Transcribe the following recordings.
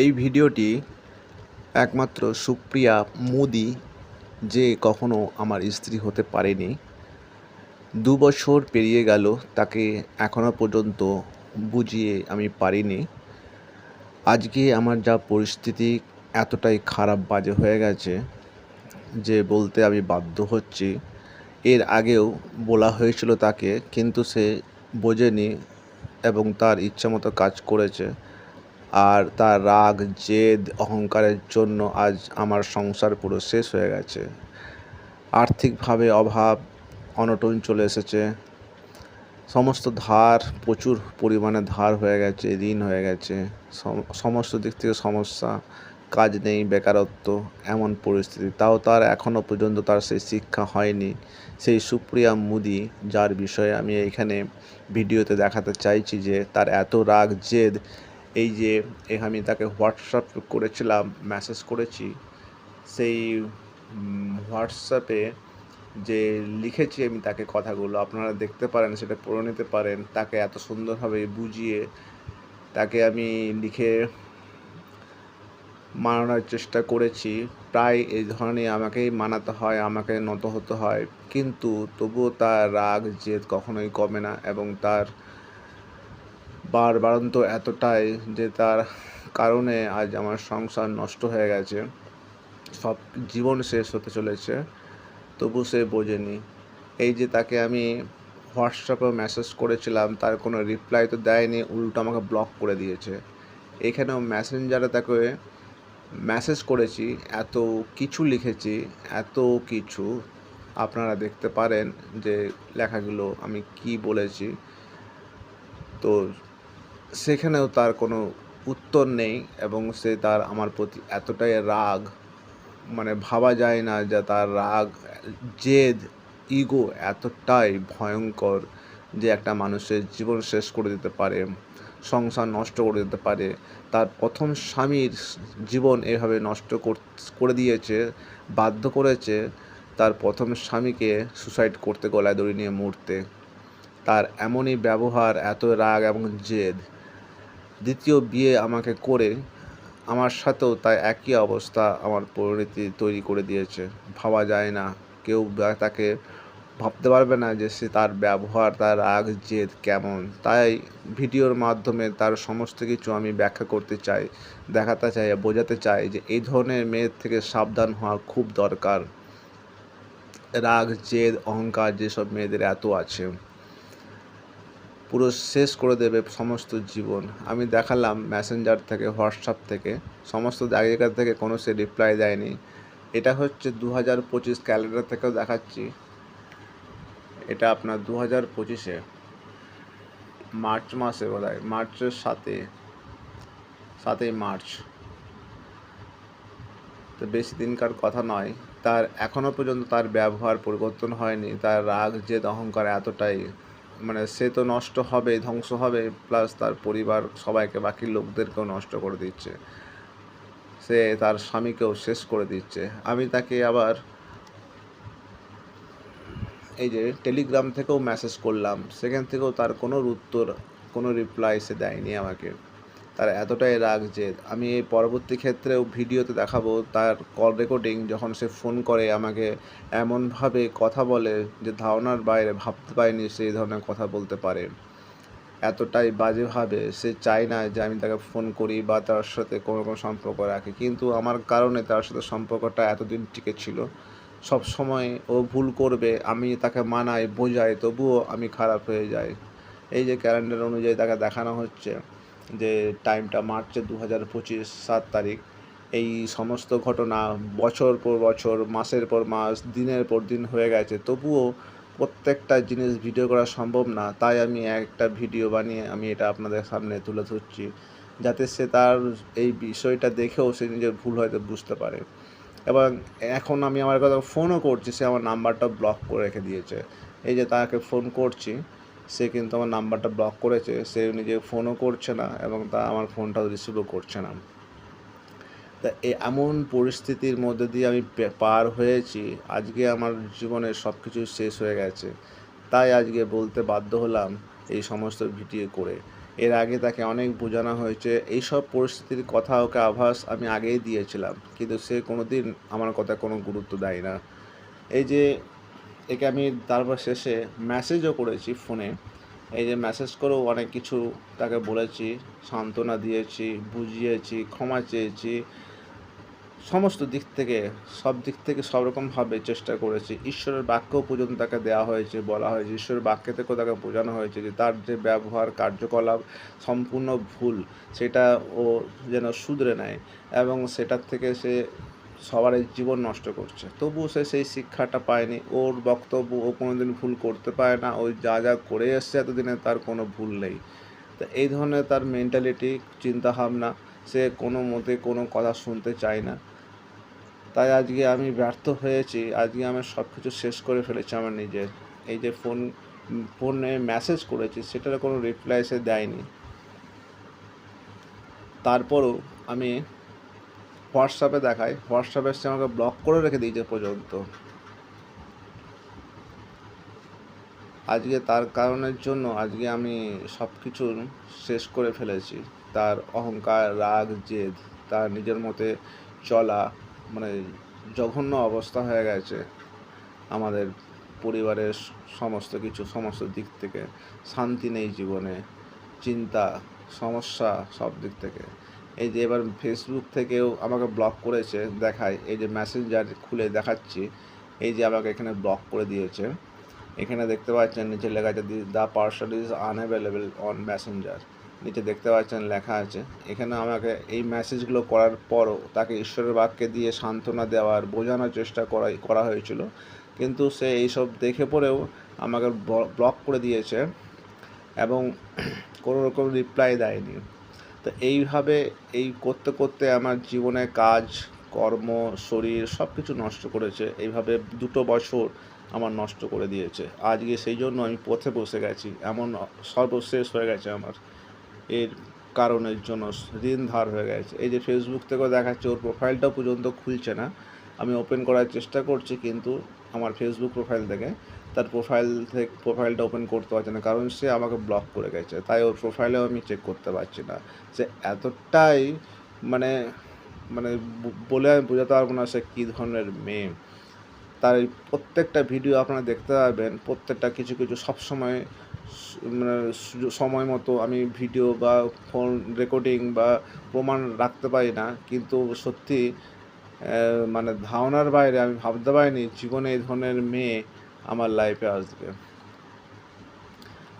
এই ভিডিওটি একমাত্র সুপ্রিয়া মোদি, যে কখনো আমার স্ত্রী হতে পারেনি। ২ বছর পেরিয়ে গেল, তাকে এখনো পর্যন্ত বুঝিয়ে আমি পারিনি। আজকে আমার যা পরিস্থিতি এতটাই খারাপ বাজে হয়ে গেছে যে বলতে আমি বাধ্য হচ্ছি। এর আগেও বলা হয়েছিল তাকে, কিন্তু সে বোঝেনি এবং তার ইচ্ছামতো কাজ করেছে। আর তার রাগ, জেদ, অহংকারের জন্য আজ আমার সংসার পুরো শেষ হয়ে গেছে। আর্থিকভাবে অভাব, অনটন চলে এসেছে। সমস্ত ধার, প্রচুর পরিমাণে ধার হয়ে গেছে, ঋণ হয়ে গেছে। সমস্ত দিক থেকে সমস্যা, কাজ নেই, বেকারত্ব, এমন পরিস্থিতি। তাও তার এখনও পর্যন্ত তার সেই শিক্ষা হয়নি। সেই সুপ্রিয়া মোদি, যার বিষয়ে আমি এইখানে ভিডিওতে দেখাতে চাইছি যে তার এত রাগ, জেদ। এই যে আমি তাকে হোয়াটসঅ্যাপ করেছিলাম, মেসেজ করেছি, সেই হোয়াটসঅ্যাপে যে লিখেছি আমি তাকে কথাগুলো, আপনারা দেখতে পারেন, সেটা পড়ে নিতে পারেন। তাকে এত সুন্দরভাবে বুঝিয়ে তাকে আমি লিখে মানানোর চেষ্টা করেছি। প্রায় এই ধরনের আমাকেই মানাতে হয়, আমাকে নত হতে হয়, কিন্তু তবুও তার রাগ, জেদ কখনোই কমে না এবং তার বাড়ন্ত এতটাই যে তার কারণে আজ আমার সংসার নষ্ট হয়ে গেছে, সব জীবন শেষ হতে চলেছে। তবু সে বোঝেনি। এই যে তাকে আমি হোয়াটসঅ্যাপে মেসেজ করেছিলাম, তার কোনো রিপ্লাই তো দেয়নি, উল্টো আমাকে ব্লক করে দিয়েছে। এখানেও মেসেঞ্জারে তাকে মেসেজ করেছি, এত কিছু লিখেছি, এত কিছু আপনারা দেখতে পারেন যে লেখাগুলো আমি কি বলেছি। তো সেখানেও তার কোনো উত্তর নেই এবং সে তার আমার প্রতি এতটাই রাগ, মানে ভাবা যায় না যে তার রাগ, জেদ, ইগো এতটাই ভয়ঙ্কর যে একটা মানুষের জীবন শেষ করে দিতে পারে, সংসার নষ্ট করে দিতে পারে। তার প্রথম স্বামীর জীবন এভাবে নষ্ট করে দিয়েছে, বাধ্য করেছে তার প্রথম স্বামীকে সুসাইড করতে, গলায় দড়ি নিয়ে মরতে। তার এমনই ব্যবহার, এত রাগ এবং জেদ। দ্বিতীয় বিয়ে আমাকে করে আমার সাথেও তাই একই অবস্থা, আমার পরিণতি তৈরি করে দিয়েছে। ভাবা যায় না, কেউ তাকে ভাবতে পারবে না যে সে, তার ব্যবহার, তার রাগ, জেদ কেমন। তাই ভিডিওর মাধ্যমে তার সমস্ত কিছু আমি ব্যাখ্যা করতে চাই, দেখাতে চাই, বোঝাতে চাই যে এই ধরনের মেয়ের থেকে সাবধান হওয়া খুব দরকার। রাগ, জেদ, অহংকার যেসব মেয়েদের এত আছে, পুরো শেষ করে দেবে সমস্ত জীবন। আমি দেখালাম মেসেঞ্জার থেকে, হোয়াটসঅ্যাপ থেকে, সমস্ত জায়গা থেকে কোনো সে রিপ্লাই দেয়নি। এটা হচ্ছে 2025 ক্যালেন্ডার থেকেও দেখাচ্ছি। এটা আপনার 2025-এ মার্চ মাসে, বোধহয় মার্চের 7ই মার্চ। তো বেশি দিনকার কথা নয়। তার এখনও পর্যন্ত তার ব্যবহার পরিবর্তন হয়নি। তার রাগ, জেদ, অহংকার এতটাই, মানে সে তো নষ্ট হবে, ধ্বংস হবে, প্লাস তার পরিবার সবাইকে, বাকি লোকদেরকেও নষ্ট করে দিচ্ছে। সে তার স্বামীকেও শেষ করে দিচ্ছে। আমি তাকে আবার এই যে টেলিগ্রাম থেকেও মেসেজ করলাম, সেখান থেকেও তার কোনো উত্তর, কোনো রিপ্লাই সে দেয়নি আমাকে। তার এতটাই রাগ, জেদ। আমি এই পরবর্তী ক্ষেত্রেও ভিডিওতে দেখাবো তার কল রেকর্ডিং, যখন সে ফোন করে আমাকে, এমনভাবে কথা বলে যে ধারণার বাইরে, ভাবতে পারিনি সে এই ধরনের কথা বলতে পারে। এতটাই বাজেভাবে সে চায় না যে আমি তাকে ফোন করি বা তার সাথে কোনো সম্পর্ক রাখি, কিন্তু আমার কারণে তার সাথে সম্পর্কটা এতদিন টিকে ছিল। সব সময় ও ভুল করবে, আমি তাকে মানাই, বোঝাই, তবুও আমি খারাপ হয়ে যাই। এই যে ক্যালেন্ডার অনুযায়ী তাকে দেখানো হচ্ছে যে টাইমটা মার্চের 2025 7 তারিখ। এই সমস্ত ঘটনা বছর পর বছর, মাসের পর মাস, দিনের পর দিন হয়ে গেছে, তবুও প্রত্যেকটা জিনিস ভিডিও করা সম্ভব না। তাই আমি একটা ভিডিও বানিয়ে আমি এটা আপনাদের সামনে তুলে ধরছি, যাতে সে তার এই বিষয়টা দেখেও সে নিজের ভুল হয়তো বুঝতে পারে। এবং এখন আমি আমার কথা ফোনও করছি, সে আমার নাম্বারটা ব্লক করে রেখে দিয়েছে। এই যে তাকে ফোন করছি, সে কিন্তু আমার নাম্বারটা ব্লক করেছে, সে নিজে ফোনও করছে না এবং তা আমার ফোনটাও রিসিভও করছে না। তা এমন পরিস্থিতির মধ্যে দিয়ে আমি পার হয়েছি। আজকে আমার জীবনের সব কিছু শেষ হয়ে গেছে। তাই আজকে বলতে বাধ্য হলাম এই সমস্ত ভিডিও করে। এর আগে তাকে অনেক বোঝানো হয়েছে, এইসব পরিস্থিতির কথা ওকে আভাস আমি আগেই দিয়েছিলাম, কিন্তু সে কোনোদিন আমার কথায় কোনো গুরুত্ব দেয় না। এই যে একে আমি তারপর শেষে মেসেজও করেছি ফোনে, এই যে মেসেজ করেও অনেক কিছু তাকে বলেছি, সান্ত্বনা দিয়েছি, বুঝিয়েছি, ক্ষমা চেয়েছি, সমস্ত দিক থেকে সব দিক থেকে সব রকমভাবে চেষ্টা করেছি। ঈশ্বরের বাক্য পর্যন্ত তাকে দেওয়া হয়েছে, বলা হয়েছে, ঈশ্বরের বাক্য থেকেও তাকে বোঝানো হয়েছে যে তার যে ব্যবহার কার্যকলাপ সম্পূর্ণ ভুল, সেটা ও যেন শুধরে নেয়, এবং সেটার থেকে সে সবারই জীবন নষ্ট করছে। তবুও সে সেই শিক্ষাটা পায়নি। ওর বক্তব্য, ও কোনোদিন ভুল করতে পারে না, ওই যা যা করে এসছে এতদিনে তার কোনো ভুল নেই। তো এই ধরনের তার মেন্টালিটি, চিন্তাভাবনা, সে কোনো মতে কোনো কথা শুনতে চায় না। তাই আজকে আমি ব্যর্থ হয়েছি, আজকে আমি সব কিছু শেষ করে ফেলেছি আমার নিজের। এই যে ফোনে মেসেজ করেছি, সেটার কোনো রিপ্লাই সে দেয়নি। তারপরও আমি হোয়াটসঅ্যাপে দেখাই, হোয়াটসঅ্যাপে সে আমাকে ব্লক করে রেখে দিয়েছে পর্যন্ত। আজকে তার কারণের জন্য আজকে আমি সব কিছু শেষ করে ফেলেছি। তার অহংকার, রাগ, জেদ, তার নিজের মতে চলা, মানে জঘন্য অবস্থা হয়ে গেছে আমাদের পরিবারের সমস্ত কিছু, সমস্ত দিক থেকে শান্তি নেই জীবনে, চিন্তা, সমস্যা সব দিক থেকে। এই যে এবার ফেসবুক থেকেও আমাকে ব্লক করেছে, দেখায়, এই যে মেসেঞ্জার খুলে দেখাচ্ছি, এই যে আমাকে এখানে ব্লক করে দিয়েছে। এখানে দেখতে পাচ্ছেন নিচে লেখা আছে the person is unavailable on Messenger, নিচে দেখতে পাচ্ছেন লেখা আছে। এখানে আমাকে এই মেসেজগুলো করার পরও তাকে ঈশ্বরের বাক্যে দিয়ে সান্ত্বনা দেওয়ার, বোঝানোর চেষ্টা করা হয়েছিল, কিন্তু সে এইসব দেখে পড়েও আমাকে ব্লক করে দিয়েছে এবং কোনো রকম রিপ্লাই দেয়নি। তো এইভাবে এই করতে করতে আমার জীবনে কাজ, কর্ম, শরীর সব কিছু নষ্ট করেছে। এইভাবে 2 বছর আমার নষ্ট করে দিয়েছে। আজকে সেই জন্য আমি পথে বসে গেছি, এমন সর্বশেষ হয়ে গেছে আমার এর কারণের জন্য, ঋণ ধার হয়ে গেছে। এই যে ফেসবুক থেকেও দেখাচ্ছে, ওর প্রোফাইলটা পর্যন্ত খুলছে না। আমি ওপেন করার চেষ্টা করছি, কিন্তু আমার ফেসবুক প্রোফাইল থেকে তার প্রোফাইলটা ওপেন করতে পারছে না, কারণ সে আমাকে ব্লক করে গেছে। তাই ওর প্রোফাইলেও আমি চেক করতে পারছি না। সে এতটাই মানে মানে বলে আমি বোঝাতে পারবো না সে কী ধরনের মেয়ে। তার এই প্রত্যেকটা ভিডিও আপনারা দেখতে পাবেন, প্রত্যেকটা কিছু কিছু সবসময় মানে সময় মতো আমি ভিডিও বা ফোন রেকর্ডিং বা প্রমাণ রাখতে পারি না, কিন্তু সত্যি মানে ধারণার বাইরে, আমি ভাবতে পারিনি জীবনে এই ধরনের মেয়ে আমার লাইফে আসবে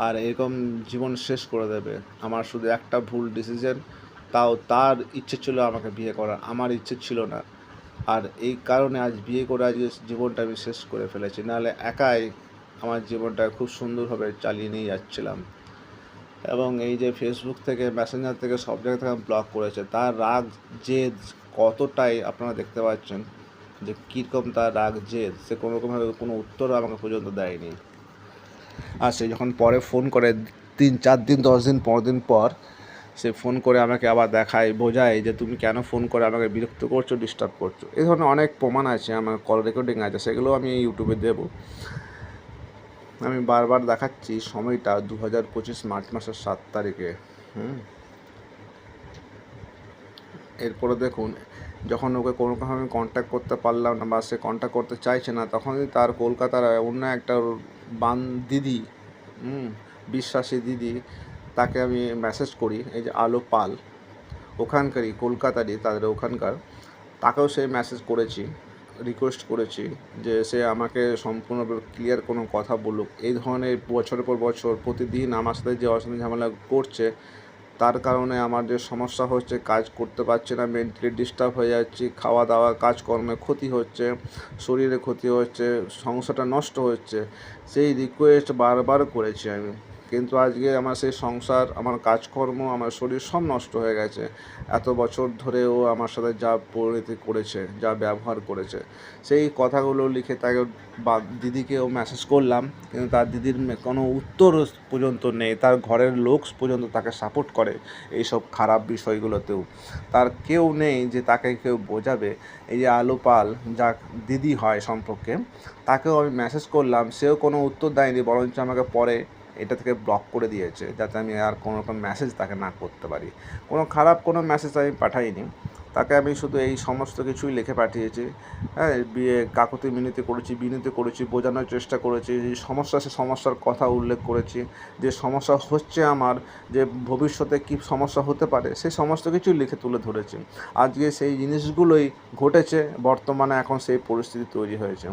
আর এরকম জীবন শেষ করে দেবে। আমার শুধু একটা ভুল ডিসিশন, তাও তার ইচ্ছে ছিল আমাকে বিয়ে করার, আমার ইচ্ছে ছিল না। আর এই কারণে আজ বিয়ে করে আজকে জীবনটা আমি শেষ করে ফেলেছি, নাহলে একাই আমার জীবনটা খুব সুন্দরভাবে চালিয়ে নিয়ে যাচ্ছিলাম। এবং এই যে ফেসবুক থেকে, মেসেঞ্জার থেকে, সব জায়গা থেকে ব্লক করেছে, তার রাগ, জেদ কতটাই আপনারা দেখতে পাচ্ছেন যে কীরকম তার রাগ, জেদ। সে কোনোরকমভাবে কোনো উত্তরও আমাকে পর্যন্ত দেয়নি। আর সে যখন পরে ফোন করে 3-4 দিন, 10 দিন, 15 দিন পর সে ফোন করে আমাকে আবার দেখায়, বোঝায় যে তুমি কেন ফোন করে আমাকে বিরক্ত করছো, ডিস্টার্ব করছো। এই ধরনের অনেক প্রমাণ আছে, আমার কল রেকর্ডিং আছে, সেগুলো আমি ইউটিউবে দেবো। আমি বারবার দেখাচ্ছি সময়টা 2025 মার্চ মাসের 7 তারিখে। এরপরে দেখুন, যখন ওকে কোনোভাবে আমি কন্ট্যাক্ট করতে পারলাম না বা সে কন্ট্যাক্ট করতে চাইছে না, তখনই তার কলকাতার অন্য একটা দিদি, বিশ্বাসী দিদি, তাকে আমি মেসেজ করি, এই যে আলো পাল, ওখানকারই, কলকাতারই, তাদের ওখানকার, তাকেও সেই মেসেজ করেছি, রিকোয়েস্ট করেছি যে সে আমাকে সম্পূর্ণ ক্লিয়ার কোনো কথা বলুক। এই ধরনের বছরের পর বছর প্রতিদিন আমার সাথে যে অশান্তি ঝামেলা করছে, তার কারণে আমার যে সমস্যা হচ্ছে, কাজ করতে পারছি না, মেন্টালি ডিস্টার্ব হয়ে যাচ্ছি, খাওয়া দাওয়া, কাজকর্মে ক্ষতি হচ্ছে, শরীরে ক্ষতি হচ্ছে, সংসারটা নষ্ট হচ্ছে, সেই রিকোয়েস্ট বারবার করেছি আমি। কিন্তু আজকে আমার সেই সংসার, আমার কাজকর্ম, আমার শরীর সব নষ্ট হয়ে গেছে। এত বছর ধরে ও আমার সাথে যা পরিণতি করেছে, যা ব্যবহার করেছে, সেই কথাগুলো লিখে তাকে দিদিকেও মেসেজ করলাম, কিন্তু তার দিদির কোনো উত্তর পর্যন্ত নেই। তার ঘরের লোক পর্যন্ত তাকে সাপোর্ট করে এইসব খারাপ বিষয়গুলোতেও। তার কেউ নেই যে তাকে কেউ বোঝাবে। এই যে আলো পাল, যা দিদি হয় সম্পর্কে, তাকেও আমি মেসেজ করলাম, সেও কোনো উত্তর দেয়নি, বরঞ্চ আমাকে পরে এটা থেকে ব্লক করে দিয়েছে, যাতে আমি আর কোনো রকম মেসেজ তাকে না করতে পারি। কোনো খারাপ কোনো মেসেজ আমি পাঠাইনি, তাকে আমি শুধু এই সমস্ত কিছুই লিখে পাঠিয়েছি। হ্যাঁ, কাকুতি মিনতি করেছি, বিনতি করেছি, বোঝানোর চেষ্টা করেছি, যে সমস্যা সে সমস্যার কথা উল্লেখ করেছি, যে সমস্যা হচ্ছে আমার, যে ভবিষ্যতে কী সমস্যা হতে পারে, সেই সমস্ত কিছুই লিখে তুলে ধরেছি। আজকে সেই জিনিসগুলোই ঘটেছে, বর্তমানে এখন সেই পরিস্থিতি তৈরি হয়েছে।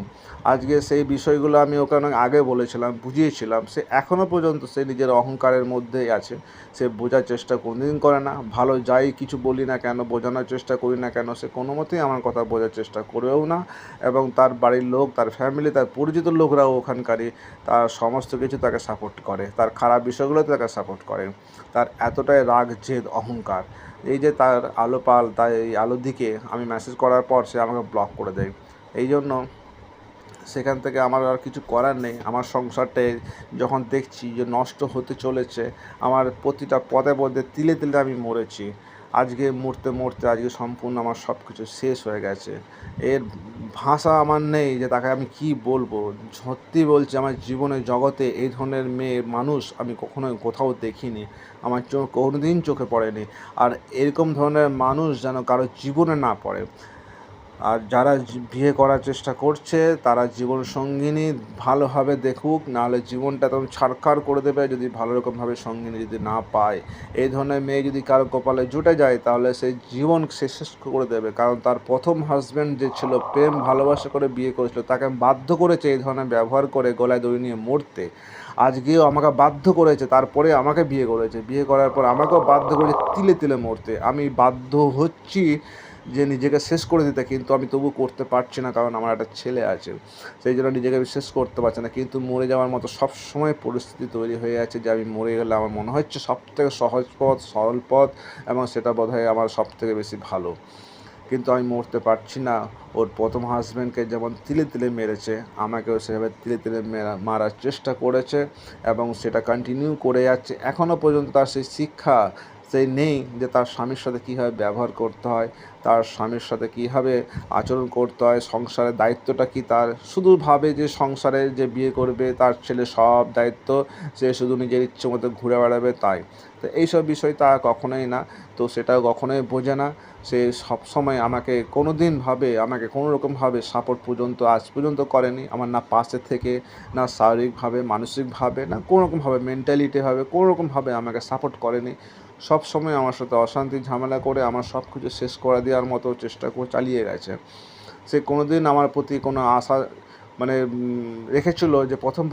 আজকে সেই বিষয়গুলো আমি ওকে অনেক আগে বলেছিলাম, বুঝিয়েছিলাম, সে এখনও পর্যন্ত সে নিজের অহংকারের মধ্যেই আছে। সে বোঝার চেষ্টা কোনোদিন করে না, ভালো যাই কিছু বলি না কেন, বোঝানোর চেষ্টা করি না কেন, সে কোনো মতেই আমার কথা বোঝার চেষ্টা করেও না। এবং তার বাড়ির লোক, তার ফ্যামিলি, তার পরিচিত লোকরাও ওখানকারই তার সমস্ত কিছু তাকে সাপোর্ট করে, তার খারাপ বিষয়গুলোতে তাকে সাপোর্ট করে। তার এতটাই রাগ, জেদ, অহংকার, এই যে তার তাই এই আলোর দিকে আমি মেসেজ করার পর সে আমাকে ব্লক করে দেয়। এই জন্য সেখান থেকে আমার আর কিছু করার নেই। আমার সংসারটায় যখন দেখছি যে নষ্ট হতে চলেছে, আমার প্রতিটা পদে পদে তিলে তিলে আমি মরেছি। আজকে মরতে মরতে আজকে সম্পূর্ণ আমার সব কিছু শেষ হয়ে গেছে। এর ভাষা আমার নেই যে তাকে আমি কি বলবো। সত্যি বলছি, আমার জীবনের জগতে এই ধরনের মানুষ আমি কখনোই কোথাও দেখিনি, আমার কোনোদিন চোখে পড়েনি। আর এরকম ধরনের মানুষ যেন কারো জীবনে না পড়ে। আর যারা বিয়ে করার চেষ্টা করছে, তারা জীবনসঙ্গিনী ভালোভাবে দেখুক, নাহলে জীবনটা একদম ছারখার করে দেবে যদি ভালো রকমভাবে সঙ্গিনী যদি না পায়। এই ধরনের মেয়ে যদি কারো কপালে জুটে যায়, তাহলে সেই জীবন সে শেষ করে দেবে। কারণ তার প্রথম হাজব্যান্ড যে ছিল, প্রেম ভালোবাসা করে বিয়ে করেছিল, তাকে বাধ্য করেছে এই ধরনের ব্যবহার করে গলায় দড়ি নিয়ে মরতে। আজকেও আমাকে বাধ্য করেছে, তারপরে আমাকে বিয়ে করেছে, বিয়ে করার পর আমাকেও বাধ্য করেছে তিলে তিলে মরতে। আমি বাধ্য হচ্ছি যে নিজেকে শেষ করে দিতে, কিন্তু আমি তবু করতে পারছি না, কারণ আমার একটা ছেলে আছে। সেই জন্য নিজেকে আমি শেষ করতে পারছি না, কিন্তু মরে যাওয়ার মতো সবসময় পরিস্থিতি তৈরি হয়ে আছে যে আমি মরে গেলে আমার মনে হচ্ছে সবথেকে সহজ পথ, সরল পথ, এবং সেটা বোধহয় আমার সবথেকে বেশি ভালো। কিন্তু আমি মরতে পারছি না। ওর প্রথম হাজব্যান্ডকে যেমন তিলে তিলে মেরেছে, আমাকেও সেভাবে তিলে তিলে মারার চেষ্টা করেছে, এবং সেটা কন্টিনিউ করে যাচ্ছে। এখনও পর্যন্ত তার সেই শিক্ষা সেই নেই যে তার স্বামীর সাথে কীভাবে ব্যবহার করতে হয়, তার স্বামীর সাথে কীভাবে আচরণ করতে হয়, সংসারের দায়িত্বটা কী তার। শুধু ভাবে যে সংসারে যে বিয়ে করবে তার ছেলে সব দায়িত্ব, সে শুধু নিজের ইচ্ছে মতো ঘুরে বেড়াবে, তাই। তো এইসব বিষয় তার কখনোই না, তো সেটা কখনোই বোঝে না। সে সবসময় আমাকে আমাকে কোনো রকমভাবে সাপোর্ট পর্যন্ত আজ পর্যন্ত করেনি আমার, না পাশে থেকে, না শারীরিকভাবে, মানসিকভাবে, না কোনো রকমভাবে মেন্টালিটিভাবে কোনো রকমভাবে আমাকে সাপোর্ট করেনি। সব সময় আমার সাথে অশান্তি ঝামেলা করে আমার সব কিছু শেষ করে দেওয়ার মতো চেষ্টা করে চালিয়ে গেছে। সে কোনো দিন আমার প্রতি কোনো আশা রেখেছিল যে প্রথম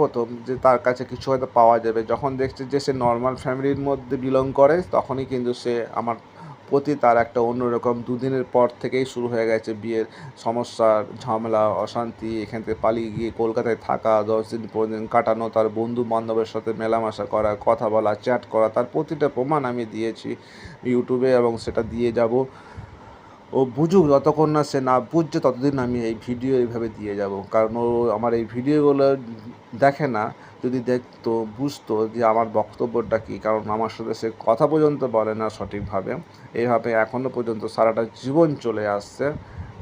যে তার কাছে কিছু হয়তো পাওয়া যাবে। যখন দেখছে যে সে নর্মাল ফ্যামিলির মধ্যে বিলং করে, তখনই কিন্তু সে আমার প্রতি তার একটা অন্যরকম, দুদিনের পর থেকেই শুরু হয়ে গেছে বিয়ের সমস্যার ঝামেলা, অশান্তি। এখান থেকে পালিয়ে গিয়ে কলকাতায় থাকা, 10 দিন 15 দিন কাটানো, তার বন্ধু বান্ধবের সাথে মেলামেশা করা, কথা বলা, চ্যাট করা, তার প্রতিটা প্রমাণ আমি দিয়েছি ইউটিউবে, এবং সেটা দিয়ে যাব। ও বুঝুক, যতক্ষণ না সে না বুঝছে ততদিন আমি এই ভিডিও এইভাবে দিয়ে যাব। কারণ ও আমার এই ভিডিওগুলো দেখে না, যদি দেখতো বুঝতো যে আমার বক্তব্যটা কী। কারণ আমার সাথে সে কথা পর্যন্ত বলে না সঠিকভাবে, এইভাবে এখনও পর্যন্ত সারাটা জীবন চলে আসছে,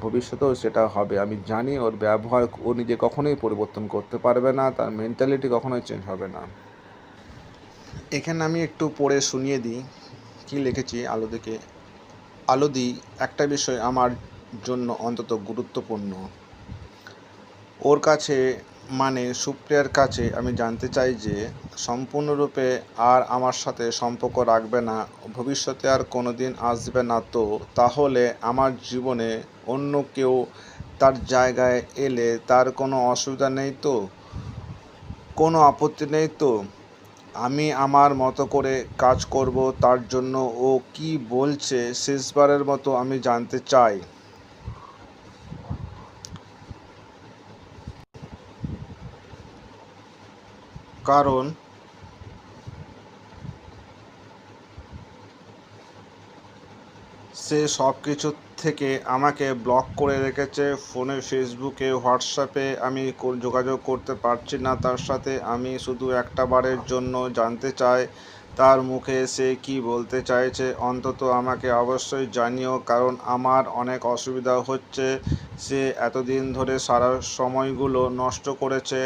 ভবিষ্যতেও সেটা হবে। আমি জানি ওর ব্যবহার ও নিজে কখনোই পরিবর্তন করতে পারবে না, তার মেন্টালিটি কখনোই চেঞ্জ হবে না। এখানে আমি একটু পড়ে শুনিয়ে দিই কী লিখেছি আলোদিকে। আলোদি, একটা বিষয় আমার জন্য অন্তত গুরুত্বপূর্ণ। ওর কাছে, মানে সুপ্রিয়ার কাছে আমি জানতে চাই যে সম্পূর্ণরূপে আর আমার সাথে সম্পর্ক রাখবে না, ভবিষ্যতে আর কোনো দিন আসবে না তো? তাহলে আমার জীবনে অন্য কেউ তার জায়গায় এলে তার কোনো অসুবিধা নেই তো? কোনো আপত্তি নেই তো? আমি আমার মতো করে কাজ করব, তার জন্য ও কি বলছে শেষবারের মতো আমি জানতে চাই। কারণ সে সব কিছু থেকে আমাকে ব্লক করে রেখেছে। ফোনে, ফেসবুকে, হোয়াটসঅ্যাপে আমি যোগাযোগ করতে পারছি না তার সাথে। আমি শুধু একটা বারের জন্য জানতে চাই তার মুখে সে কি বলতে চাইছে। অন্তত আমাকে অবশ্যই জানিও, কারণ আমার অনেক অসুবিধা হচ্ছে। সে এতদিন ধরে সারা সময়গুলো নষ্ট করেছে,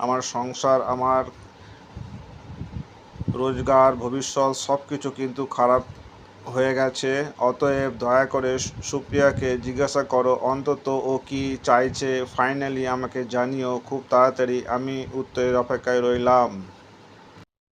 আমার সংসার, আমার রোজগার, ভবিষ্যৎ সব কিছু কিন্তু খারাপ হয়ে গেছে। অতএব দয়া করে সুপ্রিয়াকে জিজ্ঞাসা করো অন্তত ও কি চাইছে। ফাইনালি আমাকে জানিও খুব তাড়াতাড়ি। আমি উত্তরের অপেক্ষায় রইলাম।